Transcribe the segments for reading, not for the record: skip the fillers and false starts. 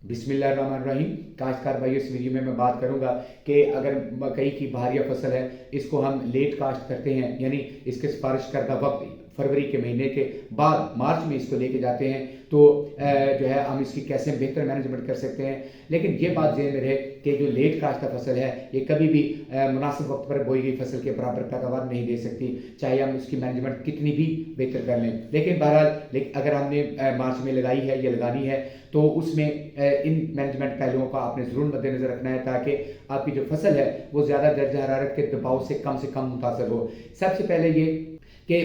बिस्मिल्लाहिर्रहमानिर्रहीम। काश्तकार भाइयों, इस वीडियो में मैं बात करूंगा कि अगर मकई की बहारिया फसल है, इसको हम लेट काश्त करते हैं, यानी इसके सिफारिश करदा वक्त फरवरी के महीने के बाद मार्च में इसको लेके जाते हैं, तो जो है हम इसकी कैसे बेहतर मैनेजमेंट कर सकते हैं। लेकिन ये बात ज़हन में रहे कि जो लेट काश्त फसल है, ये कभी भी मुनासिब वक्त पर बोई गई फसल के बराबर पैदावार नहीं दे सकती, चाहे हम उसकी मैनेजमेंट कितनी भी बेहतर कर लें। लेकिन बहरहाल अगर हमने मार्च में लगाई है या लगानी है, तो उसमें इन मैनेजमेंट पहलुओं का आपने ज़रूर मद्देनज़र रखना है, ताकि आपकी जो फसल है वो ज़्यादा दर्जा हरारत के दबाव से कम मुतासर हो। सबसे पहले ये कि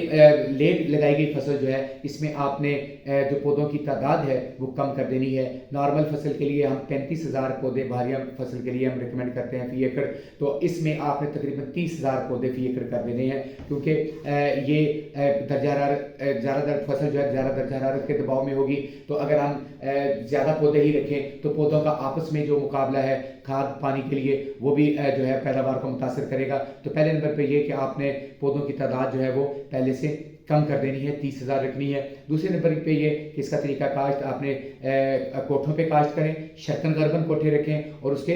लेट लगाई गई फसल जो है, इसमें आपने जो पौधों की तादाद है वो कम कर देनी है। नॉर्मल फसल के लिए हम 35,000 पौधे बहारिया फसल के लिए हम रिकमेंड करते हैं फी एकड़, तो इसमें आपने तकरीबन 30,000 पौधे फी एकड़ कर देने हैं, क्योंकि ये दर्जा हरारत ज़्यादातर फसल जो है ज़्यादा दर्जा हरारत के दबाव में होगी। तो अगर हम ज़्यादा पौधे ही रखें तो पौधों का आपस में जो मुकाबला है खाद पानी के लिए, वो भी जो है पैदावार को मुतासर करेगा। तो पहले नंबर पे ये कि आपने पौधों की तादाद जो है वो पहले से कम कर देनी है, 30,000 रखनी है। दूसरे नंबर पे ये कि इसका तरीका काश्त आपने कोठों पे काश्त करें, शर्कन गर्बन कोठे रखें और उसके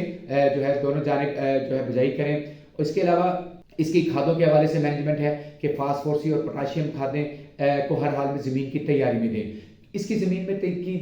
जो है दोनों जानिब जो है बिजाई करें। इसके अलावा इसकी खादों के हवाले से मैनेजमेंट है कि फास्फोरसी और पोटाशियम खादें को हर हाल में ज़मीन की तैयारी में दें। इसकी ज़मीन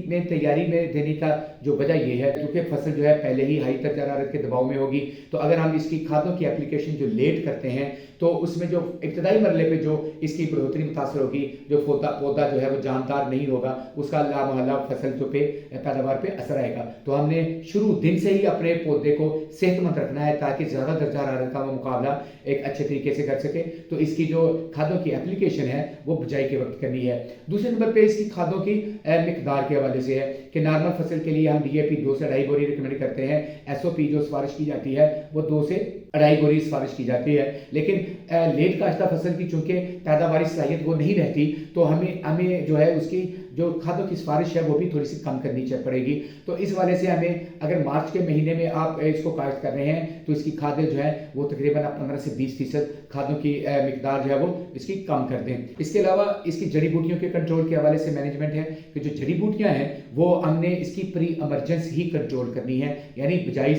में तैयारी में देने का जो वजह ये है, क्योंकि फसल जो है पहले ही हाई दर्जा हरारत के दबाव में होगी, तो अगर हम इसकी खादों की एप्लीकेशन जो लेट करते हैं, तो उसमें जो इब्तदाई मरले पे जो इसकी बढ़ोतरी मुतासर होगी, जो पौधा जो है वो जानदार नहीं होगा, उसका लामहला फसल जो पे पैदावार पे असर आएगा। तो हमने शुरू दिन से ही अपने पौधे को सेहतमंद रखना है, ताकि ज़्यादा दर्जा हरारत का मुकाबला एक अच्छे तरीके से कर सके। तो इसकी जो खादों की एप्लीकेशन है वो बिजाई के वक्त करनी है। दूसरे नंबर पे इसकी खादों की मिकदार के हवाले से है कि नॉर्मल फसल के लिए हम डीएपी 2 से 2.5 बोरी रिकमेंड करते हैं। एसओपी जो सिफारिश की जाती है वो 2 से 2.5 बोरी सिफारिश की जाती है। लेकिन लेट काश्ता फसल की चूंकि पैदावारी सलाहियत वो नहीं रहती, तो हमें जो है उसकी जो खादों की सिफारिश है वो भी थोड़ी सी कम करनी पड़ेगी। तो इस वाले से हमें, अगर मार्च के महीने में आप इसको काश्त कर रहे हैं, तो इसकी खादें जो है वो तकरीबन 15 से 20% खादों की मिकदार जो है वो इसकी कम कर दें। इसके अलावा इसकी जड़ी बूटियों के कंट्रोल के हवाले से मैनेजमेंट है कि जो जड़ी बूटियां हैं वो हमने इसकी प्री इमरजेंसी ही कंट्रोल करनी है, यानी बिजाई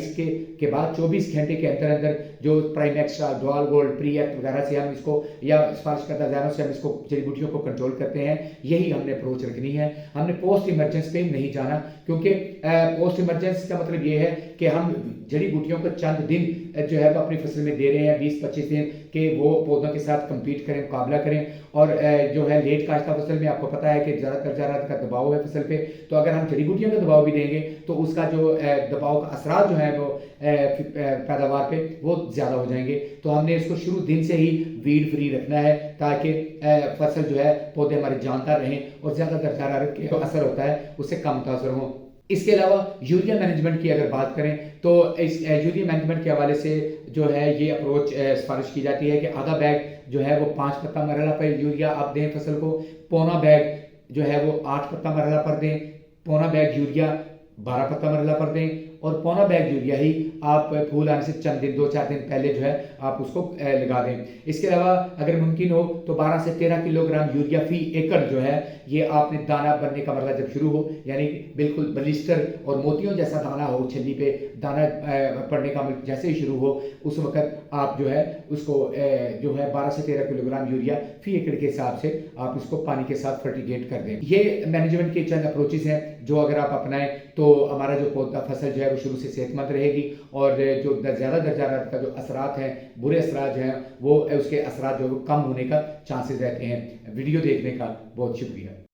के बाद 24 घंटे के अंदर अंदर जो prime extra, dual gold, pre act वगैरह से हम इसको, या सिफारिश करदा जानों से हम इसको जड़ी बूटियों को कंट्रोल करते हैं। यही हमने अप्रोच रखनी है। हमने पोस्ट इमरजेंसी पे नहीं जाना, क्योंकि पोस्ट इमरजेंसी का मतलब ये है कि हम जड़ी बूटियों को चंद दिन जो है अपनी फसल में दे रहे हैं, 20-25 दिन के, वो पौधों के साथ कम्पीट करें, मुकाबला करें। और जो है लेट काश्ता फसल में आपको पता है कि ज़्यादातर ज़्यादा का दबाव है फसल पे, तो अगर हम जड़ी बूटियों का दबाव भी देंगे तो उसका जो दबाव का असरात जो है वो पैदावार पे वो ज़्यादा हो जाएंगे। तो हमने इसको शुरू दिन से ही वीड फ्री रखना है, ताकि फसल जो है पौधे हमारे जानदार रहें और ज़्यादा दर्जा हरारत के जो असर होता है उससे कम मुतासर हों। इसके अलावा यूरिया मैनेजमेंट की अगर बात करें, तो इस यूरिया मैनेजमेंट के हवाले से जो है ये अप्रोच सिफारिश की जाती है कि आधा बैग जो है वो 5 पत्ता मरहला पर यूरिया आप दें फसल को, पौना बैग जो है वो 8 पत्ता मरहला पर दें, पौना बैग यूरिया 12 पत्ता मरहला पर दें, और पौना बैग यूरिया ही आप फूल आने से चंद दिन, 2-4 दिन पहले जो है आप उसको लगा दें। इसके अलावा अगर मुमकिन हो तो 12 से 13 किलोग्राम यूरिया फी एकड़ जो है ये आपने दाना बनने का मरहला जब शुरू हो, यानी बिल्कुल बलिस्टर और मोतियों जैसा दाना हो, छल्ली पे दाना पड़ने का जैसे ही शुरू हो, उस वक्त आप जो है उसको जो है 12 से 13 किलोग्राम यूरिया फी एकड़ के हिसाब से आप उसको पानी के साथ फर्टिगेट कर दें। ये मैनेजमेंट के चंद अप्रोचेस हैं जो अगर आप अपनाएं तो हमारा जो पौधा फसल जो है वो शुरू से सेहतमंद रहेगी, और जो ज़्यादा दर्जा हरारत का जो असरात हैं, बुरे असरात हैं, वो उसके असरात जो कम होने का चांसेस रहते हैं। वीडियो देखने का बहुत शुक्रिया।